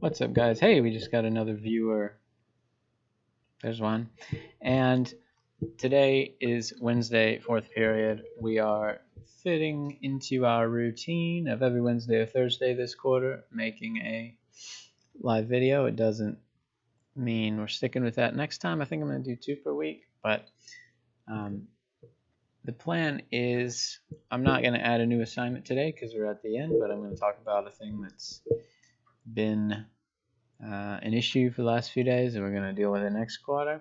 What's up, guys? Hey, we just got another viewer. There's one. And today is Wednesday, fourth period. We are fitting into our routine of every Wednesday or Thursday this quarter, making a live video. It doesn't mean we're sticking with that next time. I think I'm going to do 2 per week, but the plan is I'm not going to add a new assignment today because we're at the end, but I'm going to talk about a thing that's been an issue for the last few days, and we're going to deal with it next quarter.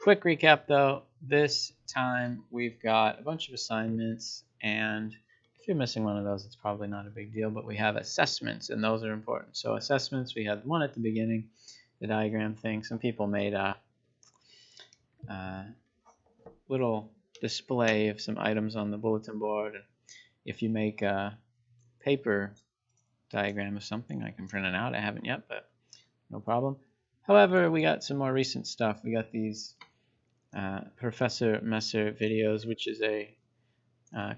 Quick recap though, this time we've got a bunch of assignments, and if you're missing one of those, it's probably not a big deal, but we have assessments, and those are important. So assessments, we had one at the beginning, the diagram thing. Some people made a little display of some items on the bulletin board. And if you make a paper diagram of something, I can print it out. I haven't yet, but no problem. However, we got some more recent stuff. We got these Professor Messer videos, which is a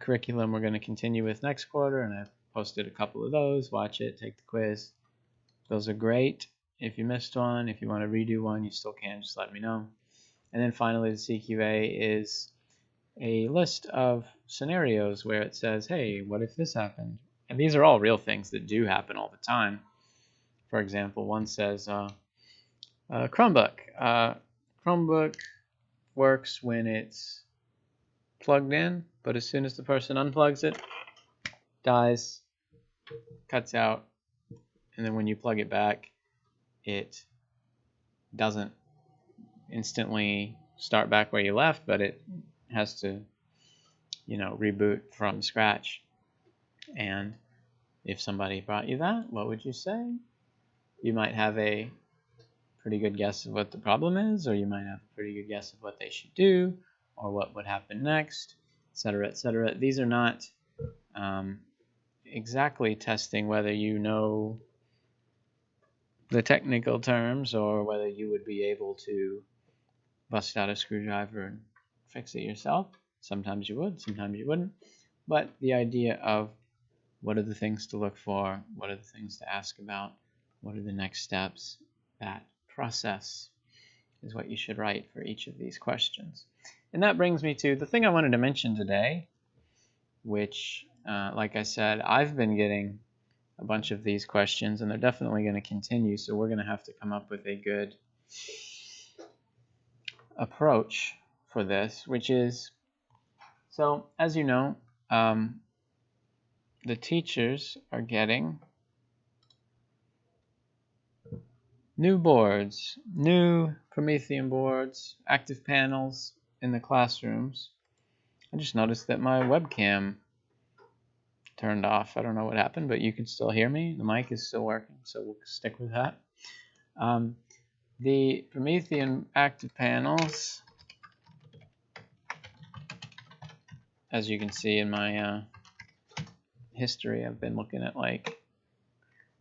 curriculum we're going to continue with next quarter, and I've posted a couple of those. Watch it, take the quiz. Those are great. If you missed one, if you want to redo one, you still can. Just let me know. And then finally, the CQA is a list of scenarios where it says, hey, what if this happened? And these are all real things that do happen all the time. For example, one says Chromebook. Chromebook works when it's plugged in, but as soon as the person unplugs it, dies, cuts out, and then when you plug it back, it doesn't instantly start back where you left, but it has to, reboot from scratch. And if somebody brought you that, what would you say? You might have a pretty good guess of what the problem is, or you might have a pretty good guess of what they should do, or what would happen next, etc., etc. These are not exactly testing whether you know the technical terms or whether you would be able to bust out a screwdriver and fix it yourself. Sometimes you would, sometimes you wouldn't. But the idea of what are the things to look for, what are the things to ask about, what are the next steps, that process is what you should write for each of these questions. And that brings me to the thing I wanted to mention today, which, like I said, I've been getting a bunch of these questions, and they're definitely going to continue, so we're going to have to come up with a good approach for this, which is, so as you know, the teachers are getting new boards, new Promethean boards, active panels in the classrooms. I just noticed that my webcam turned off. I don't know what happened, but you can still hear me. The mic is still working, so we'll stick with that. The Promethean active panels, as you can see in my history, I've been looking at like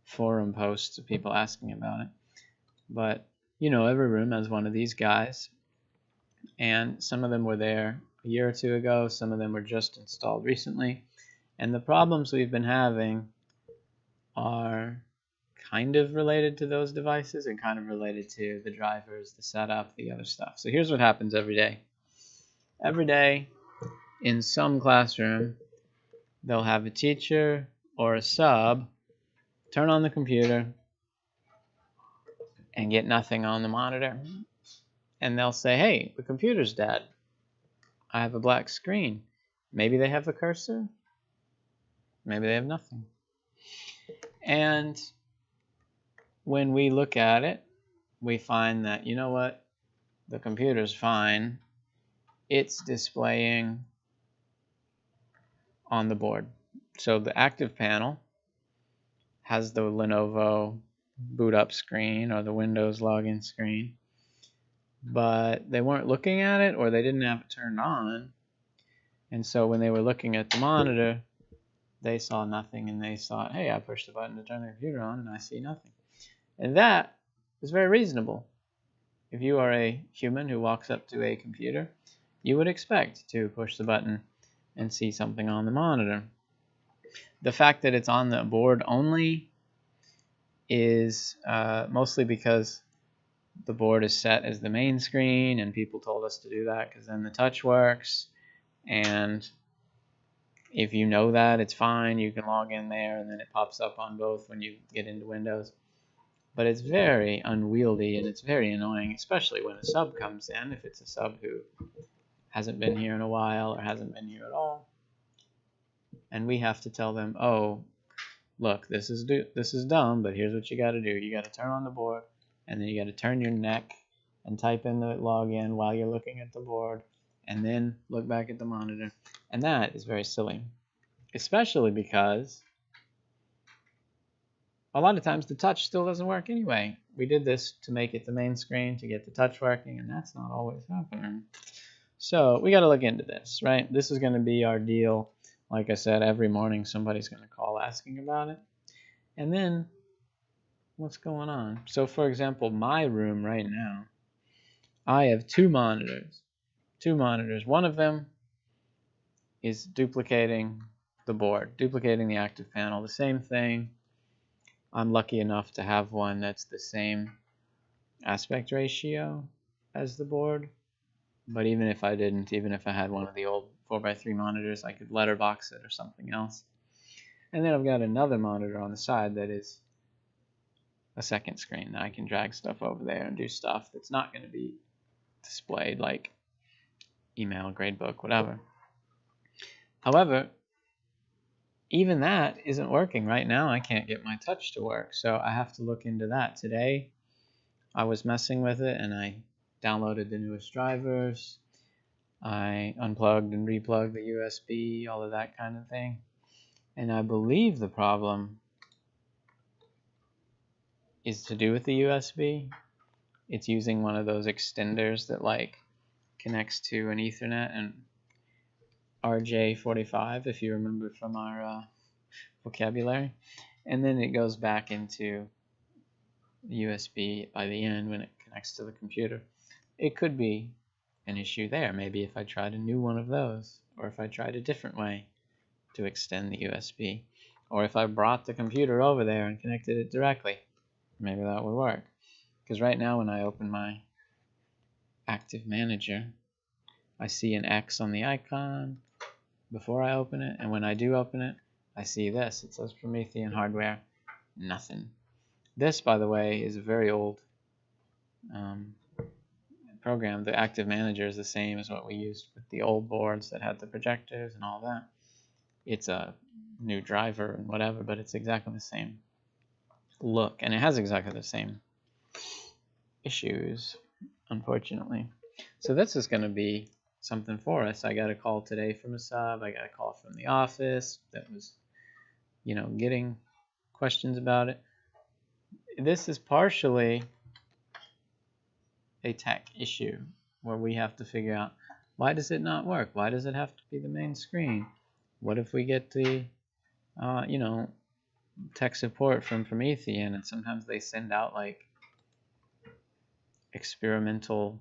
forum posts of people asking about it. But, every room has one of these guys, and some of them were there a year or two ago, some of them were just installed recently, and the problems we've been having are kind of related to those devices and kind of related to the drivers, the setup, the other stuff. So here's what happens every day. Every day in some classroom, they'll have a teacher or a sub turn on the computer and get nothing on the monitor. And they'll say, hey, the computer's dead. I have a black screen. Maybe they have the cursor. Maybe they have nothing. And when we look at it, we find that, you know what? The computer's fine. It's displaying on the board. So the active panel has the Lenovo boot up screen or the Windows login screen, but they weren't looking at it, or they didn't have it turned on. And so when they were looking at the monitor, they saw nothing, and they thought, hey, I pushed the button to turn the computer on and I see nothing. And that is very reasonable. If you are a human who walks up to a computer, you would expect to push the button and see something on the monitor. The fact that it's on the board only is mostly because the board is set as the main screen, and people told us to do that because then the touch works. And if you know that, it's fine. You can log in there, and then it pops up on both when you get into Windows. But it's very unwieldy, and it's very annoying, especially when a sub comes in, if it's a sub who hasn't been here in a while or hasn't been here at all. And we have to tell them, oh, look, this is dumb, but here's what you got to do. You got to turn on the board, and then you got to turn your neck and type in the login while you're looking at the board, and then look back at the monitor. And that is very silly, especially because a lot of times the touch still doesn't work anyway. We did this to make it the main screen to get the touch working, and that's not always happening. So we got to look into this, right? This is going to be our deal. Like I said, every morning somebody's going to call asking about it. And then what's going on? So for example, my room right now, I have two monitors. One of them is duplicating the board, duplicating the active panel. The same thing. I'm lucky enough to have one that's the same aspect ratio as the board. But even if I didn't, even if I had one of the old 4x3 monitors, I could letterbox it or something else. And then I've got another monitor on the side that is a second screen that I can drag stuff over there and do stuff that's not going to be displayed, like email, gradebook, whatever. However, even that isn't working right now. I can't get my touch to work, so I have to look into that. Today I was messing with it, and I downloaded the newest drivers. I unplugged and replugged the USB, all of that kind of thing. And I believe the problem is to do with the USB. It's using one of those extenders that like connects to an Ethernet and RJ45, if you remember from our vocabulary. And then it goes back into the USB by the end when it connects to the computer. It could be an issue there. Maybe if I tried a new one of those, or if I tried a different way to extend the USB, or if I brought the computer over there and connected it directly, maybe that would work. Because right now when I open my Active Manager, I see an X on the icon before I open it, and when I do open it, I see this. It says Promethean hardware, nothing. This, by the way, is a very old program. The Active Manager is the same as what we used with the old boards that had the projectors and all that. It's a new driver and whatever, but it's exactly the same look, and it has exactly the same issues, unfortunately. So this is going to be something for us. I got a call today from a sub. I got a call from the office that was, getting questions about it. This is partially a tech issue where we have to figure out, why does it not work? Why does it have to be the main screen? What if we get the, tech support from Promethean, and sometimes they send out like experimental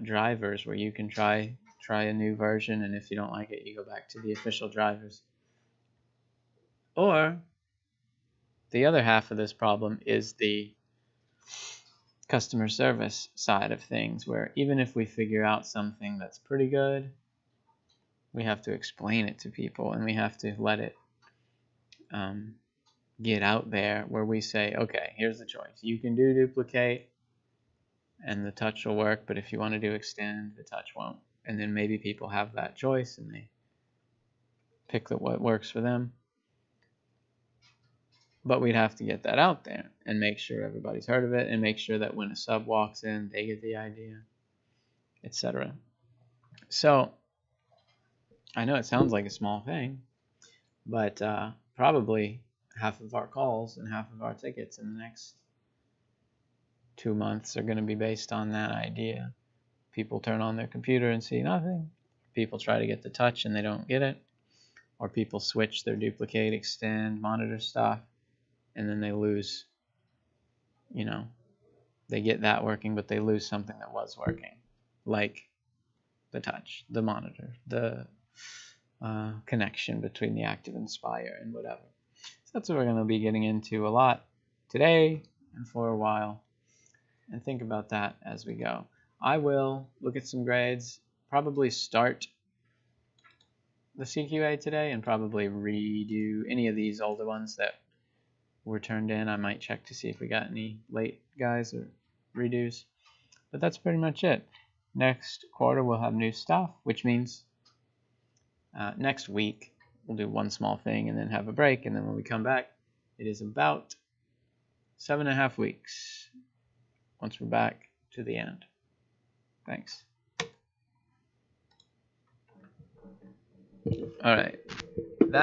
drivers where you can try a new version, and if you don't like it, you go back to the official drivers. Or the other half of this problem is the customer service side of things, where even if we figure out something that's pretty good, we have to explain it to people, and we have to let it get out there, where we say, okay, here's the choice. You can do duplicate and the touch will work, but if you want to do extend, the touch won't. And then maybe people have that choice and they pick what works for them. But we'd have to get that out there and make sure everybody's heard of it, and make sure that when a sub walks in, they get the idea, etc. So I know it sounds like a small thing, but probably half of our calls and half of our tickets in the next 2 months are going to be based on that idea. People turn on their computer and see nothing. People try to get the touch and they don't get it. Or people switch their duplicate, extend, monitor stuff, and then they lose, they get that working, but they lose something that was working, like the touch, the monitor, the connection between the Active Inspire and whatever. So that's what we're going to be getting into a lot today and for a while, and think about that as we go. I will look at some grades, probably start the CQA today, and probably redo any of these older ones that were turned in. I might check to see if we got any late guys or redos. But that's pretty much it. Next quarter we'll have new stuff, which means next week we'll do one small thing and then have a break, and then when we come back it is about 7.5 weeks once we're back to the end. Thanks. All right.